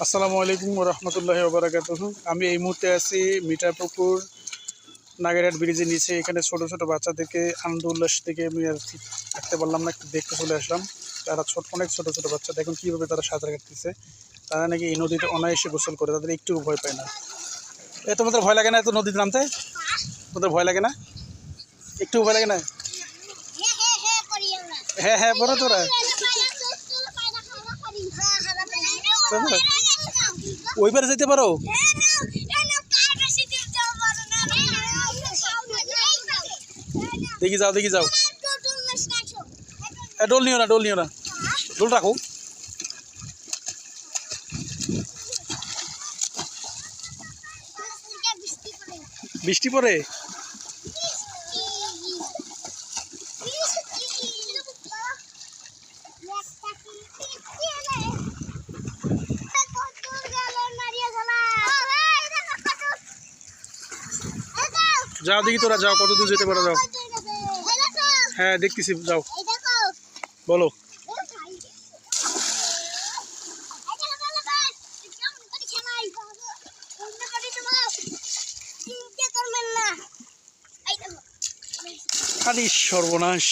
আসসালামু আলাইকুম ওয়া রাহমাতুল্লাহি ওয়া বারাকাতুহু। আমি এই মুহূর্তে আছি মিঠাপুকুর নাগেরহাট ব্রিজের নিচে। এখানে ছোট ছোট বাচ্চাদেরকে আনন্দ উল্লাস থেকে আমি আর ঠিক থাকতে পারলাম না, একটু দেখতে চলে আসলাম। তারা অনেক ছোট ছোট বাচ্চা, দেখুন কীভাবে তারা সাঁতার কাটতেছে। তারা নাকি এই নদীতে অনায়াসে গোসল করে, তাদের একটু ভয় পায় না। তোমাদের ভয় লাগে না এত নদীতে নামতে? তোদের ভয় লাগে না? একটু ভয় লাগে না? হ্যাঁ হ্যাঁ বলো তোরা। ওই পারে যেতে পারো? দেখি যাও দেখি যাও। ডোল নিও না, ডোল নিও না, ডোল রাখো। বৃষ্টি পড়ে? যাও দেখি তোরা, যাও কত দূর যেতে পারো, যাও। হ্যাঁ দেখতেছি, যাও বলো। আরে সর্বনাশ।